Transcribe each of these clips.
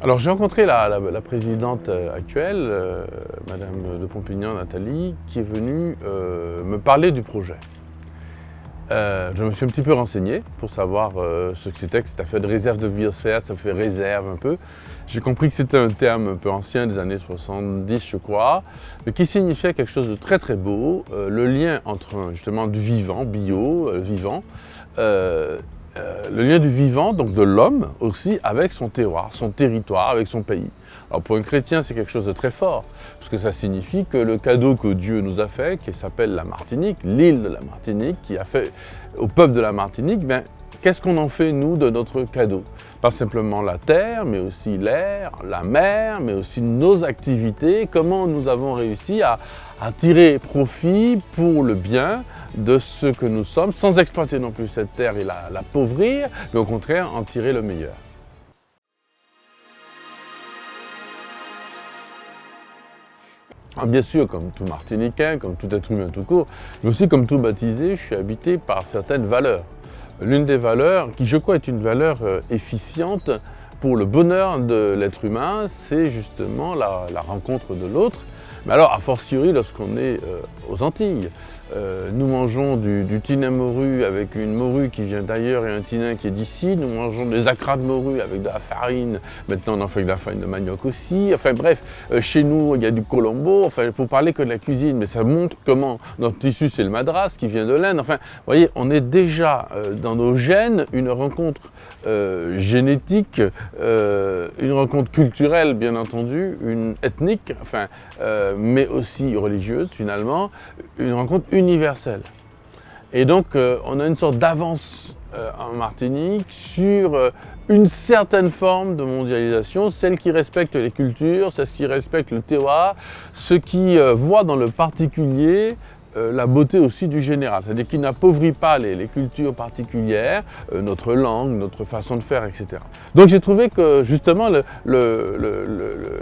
Alors j'ai rencontré la présidente actuelle, Madame de Pompignan, Nathalie, qui est venue me parler du projet. Je me suis un petit peu renseigné pour savoir ce que c'était, que cette affaire de réserve de biosphère, ça fait réserve un peu. J'ai compris que c'était un terme un peu ancien des années 70 je crois, mais qui signifiait quelque chose de très très beau, le lien entre justement du vivant, vivant, le lien du vivant, donc de l'homme aussi, avec son terroir, son territoire, avec son pays. Alors pour un chrétien, c'est quelque chose de très fort, parce que ça signifie que le cadeau que Dieu nous a fait, qui s'appelle la Martinique, l'île de la Martinique, qui a fait au peuple de la Martinique, ben, qu'est-ce qu'on en fait nous de notre cadeau? Pas simplement la terre, mais aussi l'air, la mer, mais aussi nos activités, comment nous avons réussi à tirer profit pour le bien de ce que nous sommes, sans exploiter non plus cette terre et l'appauvrir, mais au contraire en tirer le meilleur. Alors bien sûr, comme tout Martiniquais, comme tout être humain tout court, mais aussi comme tout baptisé, je suis habité par certaines valeurs. L'une des valeurs, qui je crois est une valeur efficiente pour le bonheur de l'être humain, c'est justement la rencontre de l'autre. Mais alors, a fortiori, lorsqu'on est aux Antilles, nous mangeons du thym morue avec une morue qui vient d'ailleurs et un thym qui est d'ici. Nous mangeons des acras de morue avec de la farine. Maintenant, on en fait de la farine de manioc aussi. Enfin bref, chez nous, il y a du colombo. Enfin, pour parler que de la cuisine, mais ça montre comment notre tissu, c'est le madras qui vient de l'Inde. Enfin, vous voyez, on est déjà dans nos gènes une rencontre génétique, une rencontre culturelle, bien entendu, une ethnique, enfin, mais aussi religieuse finalement, une rencontre universelle. Et donc on a une sorte d'avance en Martinique sur une certaine forme de mondialisation, celle qui respecte les cultures, celle qui respecte le terroir, ce qui voit dans le particulier la beauté aussi du général, c'est-à-dire qui n'appauvrit pas les cultures particulières, notre langue, notre façon de faire, etc. Donc j'ai trouvé que justement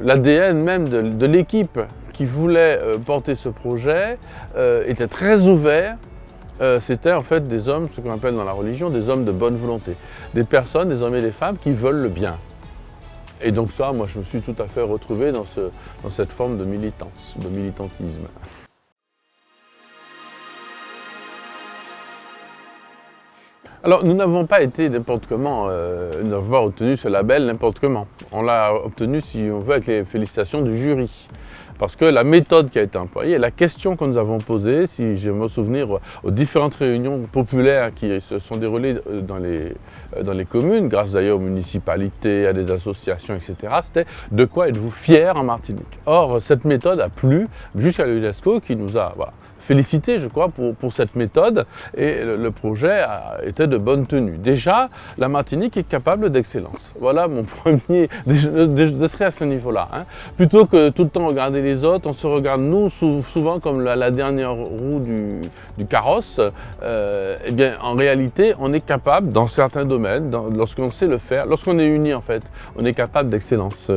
l'ADN même de l'équipe qui voulait porter ce projet était très ouvert. C'était en fait des hommes, ce qu'on appelle dans la religion, des hommes de bonne volonté. Des personnes, des hommes et des femmes qui veulent le bien. Et donc ça, moi je me suis tout à fait retrouvé dans cette forme de militance, de militantisme. Alors, nous n'avons pas été n'importe comment, nous n'avons pas obtenu ce label n'importe comment. On l'a obtenu, si on veut, avec les félicitations du jury. Parce que la méthode qui a été employée, la question que nous avons posée, si je me souvenir aux différentes réunions populaires qui se sont déroulées dans les communes, grâce d'ailleurs aux municipalités, à des associations, etc., c'était « De quoi êtes-vous fiers en Martinique ?» Or, cette méthode a plu jusqu'à l'UNESCO qui nous a félicité, je crois, pour cette méthode, et le projet était de bonne tenue. Déjà, la Martinique est capable d'excellence. Voilà mon premier, je serai à ce niveau-là. Hein. Plutôt que tout le temps regarder les autres, on se regarde nous souvent comme la dernière roue du carrosse. Eh bien, en réalité, on est capable, dans certains domaines, lorsqu'on sait le faire, lorsqu'on est unis en fait, on est capable d'excellence.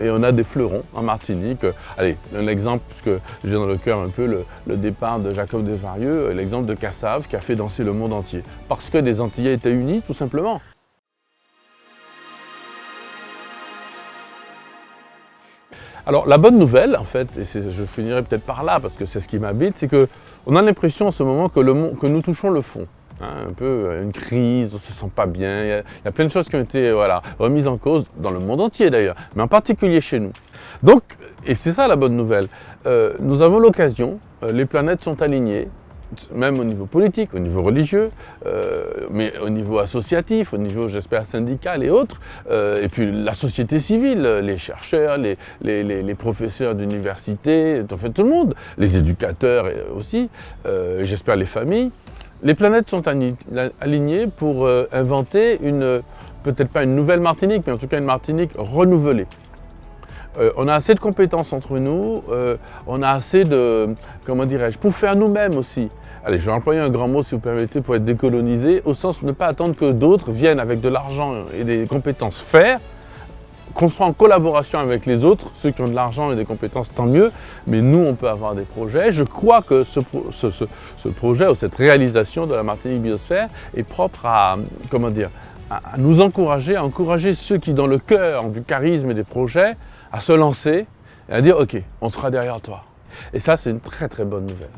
Et on a des fleurons en Martinique. Allez, un exemple, puisque j'ai dans le cœur un peu le départ de Jacob Desvarieux, l'exemple de Cassave qui a fait danser le monde entier. Parce que des Antillais étaient unis, tout simplement. Alors la bonne nouvelle, en fait, et je finirai peut-être par là, parce que c'est ce qui m'habite, c'est qu'on a l'impression en ce moment que nous touchons le fond. Hein, un peu une crise, on ne se sent pas bien, il y a plein de choses qui ont été remises en cause dans le monde entier d'ailleurs, mais en particulier chez nous. Donc, et c'est ça la bonne nouvelle, nous avons l'occasion, les planètes sont alignées, même au niveau politique, au niveau religieux, mais au niveau associatif, au niveau, j'espère, syndical et autres, et puis la société civile, les chercheurs, les professeurs d'université, en fait tout le monde, les éducateurs aussi, j'espère les familles. Les planètes sont alignées pour inventer peut-être pas une nouvelle Martinique, mais en tout cas une Martinique renouvelée. On a assez de compétences entre nous, on a assez de, comment dirais-je, pour faire nous-mêmes aussi. Allez, je vais employer un grand mot si vous permettez pour être décolonisé, au sens de ne pas attendre que d'autres viennent avec de l'argent et des compétences faire, qu'on soit en collaboration avec les autres, ceux qui ont de l'argent et des compétences, tant mieux, mais nous, on peut avoir des projets. Je crois que ce projet ou cette réalisation de la Martinique Biosphère est propre à, comment dire, à nous encourager, à encourager ceux qui, dans le cœur du charisme et des projets, à se lancer et à dire « Ok, on sera derrière toi ». Et ça, c'est une très très bonne nouvelle.